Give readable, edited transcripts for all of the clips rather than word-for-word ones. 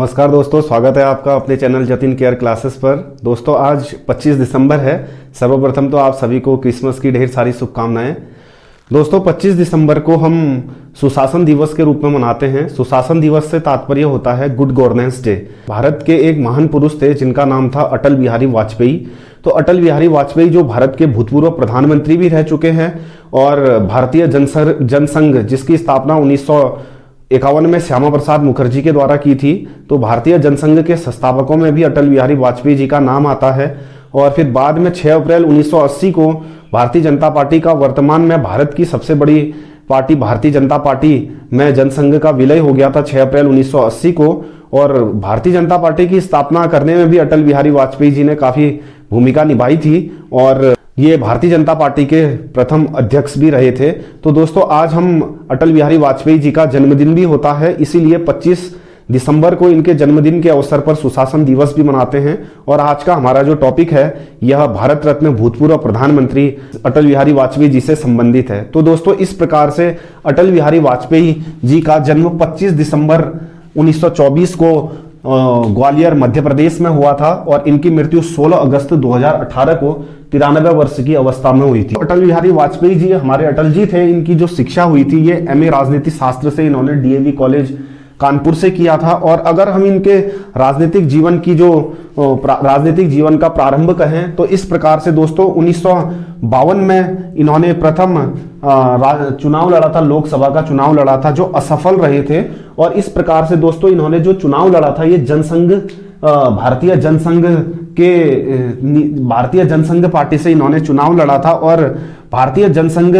नमस्कार दोस्तों, स्वागत है आपका अपने चैनल जतिन केयर क्लासेस पर। दोस्तों आज 25 दिसंबर है। सर्वप्रथम तो आप सभी को क्रिसमस की ढेर सारी शुभकामनाएं। दोस्तों 25 दिसंबर को हम सुशासन दिवस के रूप में मनाते हैं। सुशासन दिवस से तात्पर्य होता है गुड गवर्नेंस डे। भारत के एक महान पुरुष थे जिनका नाम था अटल बिहारी वाजपेयी। तो अटल बिहारी वाजपेयी जो भारत के भूतपूर्व प्रधानमंत्री भी रह चुके हैं और भारतीय जनसंघ जिसकी स्थापना 1951 में श्यामा प्रसाद मुखर्जी के द्वारा की थी, तो भारतीय जनसंघ के संस्थापकों में भी अटल बिहारी वाजपेयी जी का नाम आता है। और फिर बाद में 6 अप्रैल 1980 को भारतीय जनता पार्टी का वर्तमान में भारत की सबसे बड़ी पार्टी भारतीय जनता पार्टी में जनसंघ का विलय हो गया था 6 अप्रैल 1980 को। और भारतीय जनता पार्टी की स्थापना करने में भी अटल बिहारी वाजपेयी जी ने काफी भूमिका निभाई थी और ये भारतीय जनता पार्टी के प्रथम अध्यक्ष भी रहे थे। तो दोस्तों आज हम अटल बिहारी वाजपेयी जी का जन्मदिन भी होता है, इसीलिए 25 दिसंबर को इनके जन्मदिन के अवसर पर सुशासन दिवस भी मनाते हैं। और आज का हमारा जो टॉपिक है यह भारत रत्न भूतपूर्व प्रधानमंत्री अटल बिहारी वाजपेयी जी से संबंधित है। तो दोस्तों इस प्रकार से अटल बिहारी वाजपेयी जी का जन्म 25 दिसंबर 1924 को ग्वालियर मध्य प्रदेश में हुआ था और इनकी मृत्यु 16 अगस्त 2018 को 93 वर्ष की अवस्था में हुई थी। अटल बिहारी वाजपेयी जी हमारे अटल जी थे। इनकी जो शिक्षा हुई थी ये एमए राजनीति शास्त्र से इन्होंने डीएवी कॉलेज कानपुर से किया था। और अगर हम इनके राजनीतिक जीवन का प्रारंभ कहें तो इस प्रकार से दोस्तों 1952 में इन्होंने प्रथम चुनाव लड़ा था, लोकसभा का चुनाव लड़ा था जो असफल रहे थे। और इस प्रकार से दोस्तों इन्होंने जो चुनाव लड़ा था ये भारतीय जनसंघ पार्टी से इन्होंने चुनाव लड़ा था और भारतीय जनसंघ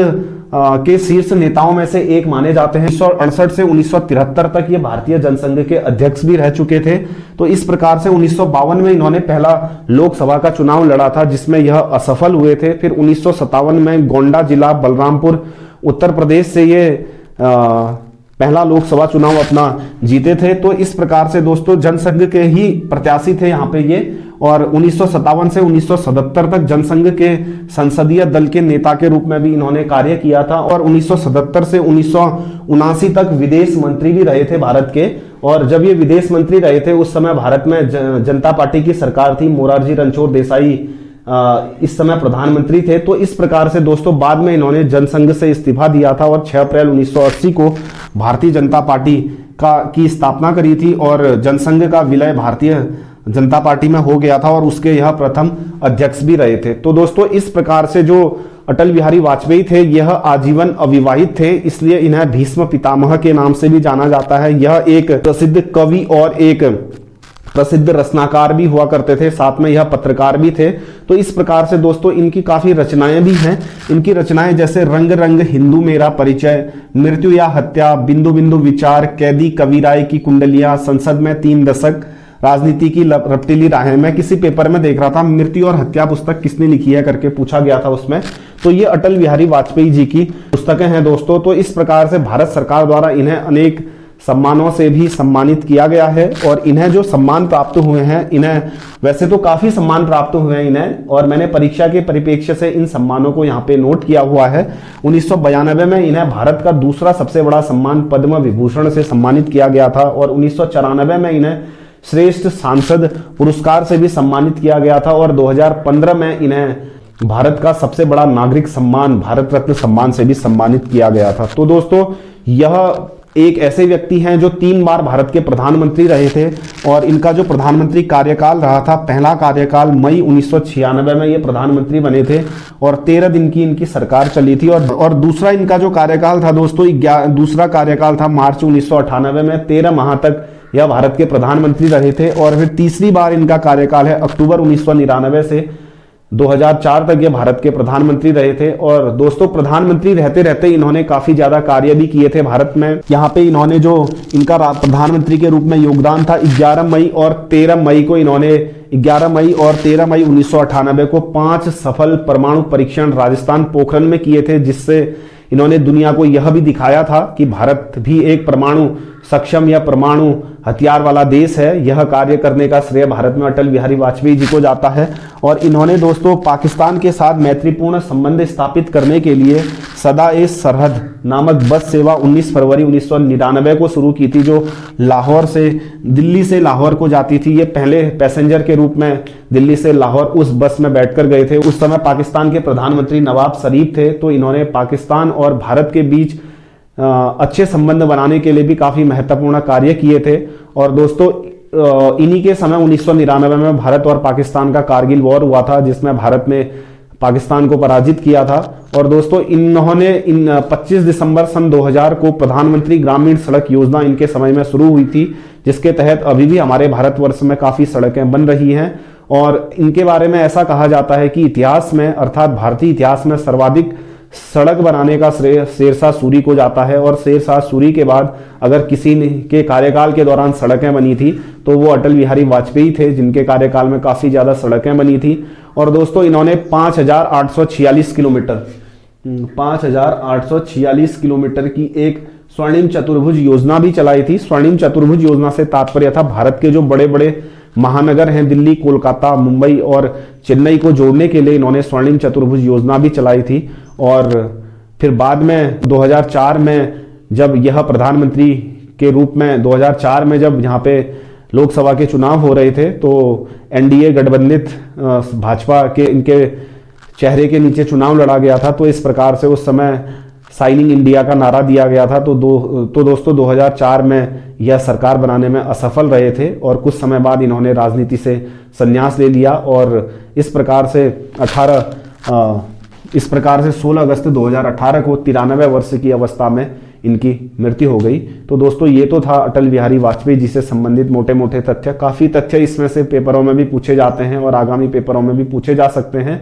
के शीर्ष नेताओं में से एक माने जाते हैं। 1968 से 1973 तक ये भारतीय जनसंघ के अध्यक्ष भी रह चुके थे। तो इस प्रकार से 1952 में इन्होंने पहला लोकसभा का चुनाव लड़ा था जिसमें यह असफल हुए थे। फिर 1957 में गोंडा जिला बलरामपुर उत्तर प्रदेश से ये पहला लोकसभा चुनाव अपना जीते थे। तो इस प्रकार से दोस्तों जनसंघ के ही प्रत्याशी थे यहाँ पे ये। और 1957 से 1977 तक जनसंघ के संसदीय दल के नेता के रूप में भी इन्होंने कार्य किया था। और 1977 से 1979 तक विदेश मंत्री भी रहे थे भारत के। और जब ये विदेश मंत्री रहे थे उस समय भारत में जनता पार्टी की सरकार थी। मोरारजी रणछोड़ देसाई इस समय प्रधानमंत्री थे। तो इस प्रकार से दोस्तों बाद में इन्होंने जनसंघ से इस्तीफा दिया था और 6 अप्रैल 1980 को भारतीय जनता पार्टी की स्थापना करी थी और जनसंघ का विलय भारतीय जनता पार्टी में हो गया था और उसके यह प्रथम अध्यक्ष भी रहे थे। तो दोस्तों इस प्रकार से जो अटल बिहारी वाजपेयी थे यह आजीवन अविवाहित थे, इसलिए इन्हें भीष्म पितामह के नाम से भी जाना जाता है। यह एक प्रसिद्ध कवि और एक प्रसिद्ध रचनाकार भी हुआ करते थे, साथ में यह पत्रकार भी थे। तो इस प्रकार से दोस्तों इनकी काफी रचनाएं भी हैं। इनकी रचनाएं जैसे रंग रंग हिंदू मेरा परिचय, मृत्यु या हत्या, बिंदु बिंदु विचार, कैदी कविराय की कुंडलियां, संसद में 3 दशक, राजनीति की रपटीली राहें। मैं किसी पेपर में देख रहा था मृत्यु और हत्या पुस्तक किसने लिखी है करके पूछा गया था उसमें, तो ये अटल बिहारी वाजपेयी जी की पुस्तकें हैं दोस्तों। तो इस प्रकार से भारत सरकार द्वारा इन्हें अनेक सम्मानों से भी सम्मानित किया गया है। और इन्हें जो सम्मान प्राप्त हुए हैं, इन्हें वैसे तो काफी सम्मान प्राप्त हुए हैं इन्हें, और मैंने परीक्षा के परिप्रेक्ष्य से इन सम्मानों को यहाँ पे नोट किया हुआ है। 1992 में इन्हें भारत का दूसरा सबसे बड़ा सम्मान पद्म विभूषण से सम्मानित किया गया था। और 1994 में इन्हें श्रेष्ठ सांसद पुरस्कार से भी सम्मानित किया गया था। और 2015 में इन्हें भारत का सबसे बड़ा नागरिक सम्मान भारत रत्न सम्मान से भी सम्मानित किया गया था। तो दोस्तों यह एक ऐसे व्यक्ति हैं जो 3 बार भारत के प्रधानमंत्री रहे थे और इनका जो प्रधानमंत्री कार्यकाल रहा था, पहला कार्यकाल मई 1996 में ये प्रधानमंत्री बने थे और 13 दिन की इनकी सरकार चली थी। और दूसरा इनका जो कार्यकाल था दोस्तों दूसरा कार्यकाल था मार्च 1998 में, 13 माह तक यह भारत के प्रधानमंत्री रहे थे। और फिर तीसरी बार इनका कार्यकाल है अक्टूबर 1999 से 2004 तक ये भारत के प्रधानमंत्री रहे थे। और दोस्तों प्रधानमंत्री रहते रहते इन्होंने काफी ज्यादा कार्य भी किए थे भारत में। यहाँ पे इन्होंने जो इनका प्रधानमंत्री के रूप में योगदान था 11 मई और 13 मई को इन्होंने 11 मई और 13 मई 1998 को 5 सफल परमाणु परीक्षण राजस्थान पोखरण में किए थे, जिससे इन्होंने दुनिया को यह भी दिखाया था कि भारत भी एक परमाणु सक्षम या परमाणु हथियार वाला देश है, यह कार्य करने का श्रेय भारत में अटल बिहारी वाजपेयी जी को जाता है। और इन्होंने दोस्तों पाकिस्तान के साथ मैत्रीपूर्ण संबंध स्थापित करने के लिए सदा ए सरहद नामक बस सेवा 19 फरवरी 1999 को शुरू की थी, जो लाहौर से दिल्ली से लाहौर को जाती थी। ये पहले पैसेंजर के रूप में दिल्ली से लाहौर उस बस में बैठकर गए थे। उस समय पाकिस्तान के प्रधानमंत्री नवाब शरीफ थे, तो इन्होंने पाकिस्तान और भारत के बीच अच्छे संबंध बनाने के लिए भी काफी महत्वपूर्ण कार्य किए थे। और दोस्तों इन्हीं के समय 1999 में भारत और पाकिस्तान का कारगिल वॉर हुआ था, जिसमें भारत ने पाकिस्तान को पराजित किया था। और दोस्तों इन्होंने 25 दिसंबर सन 2000 को प्रधानमंत्री ग्रामीण सड़क योजना इनके समय में शुरू हुई थी, जिसके तहत अभी भी हमारे भारतवर्ष में काफी सड़कें बन रही हैं। और इनके बारे में ऐसा कहा जाता है कि इतिहास में अर्थात भारतीय इतिहास में सर्वाधिक सड़क बनाने का श्रेय शेरशाह सूरी को जाता है। और शेरशाह सूरी के बाद अगर किसी के कार्यकाल के दौरान सड़कें बनी थी तो वो अटल बिहारी वाजपेयी थे, जिनके कार्यकाल में काफी ज्यादा सड़कें बनी थी। और दोस्तों इन्होंने 5846 किलोमीटर की एक स्वर्णिम चतुर्भुज योजना भी चलाई थी। स्वर्णिम चतुर्भुज योजना से तात्पर्य था भारत के जो बड़े बड़े महानगर हैं, दिल्ली, कोलकाता, मुंबई और चेन्नई को जोड़ने के लिए इन्होंने स्वर्णिम चतुर्भुज योजना भी चलाई थी। और फिर बाद में 2004 में जब यह प्रधानमंत्री के रूप में 2004 में जब यहाँ पे लोकसभा के चुनाव हो रहे थे, तो एनडीए गठबंधित भाजपा के इनके चेहरे के नीचे चुनाव लड़ा गया था। तो इस प्रकार से उस समय साइनिंग इंडिया का नारा दिया गया था। तो दोस्तों 2004 में यह सरकार बनाने में असफल रहे थे और कुछ समय बाद इन्होंने राजनीति से संन्यास ले लिया। और इस प्रकार से 16 अगस्त 2018 को 93 वर्ष की अवस्था में इनकी मृत्यु हो गई। तो दोस्तों ये तो था अटल बिहारी वाजपेयी जी से संबंधित मोटे मोटे तथ्य। काफी तथ्य इसमें से पेपरों में भी पूछे जाते हैं और आगामी पेपरों में भी पूछे जा सकते हैं।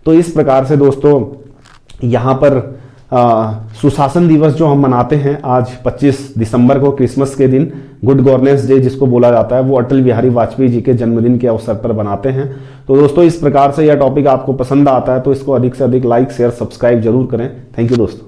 तो इस प्रकार से दोस्तों यहाँ पर सुशासन दिवस जो हम मनाते हैं आज 25 दिसंबर को, क्रिसमस के दिन, गुड गवर्नेंस डे जिसको बोला जाता है, वो अटल बिहारी वाजपेयी जी के जन्मदिन के अवसर पर बनाते हैं। तो दोस्तों इस प्रकार से यह टॉपिक आपको पसंद आता है तो इसको अधिक से अधिक लाइक, शेयर, सब्सक्राइब जरूर करें। थैंक यू दोस्तों।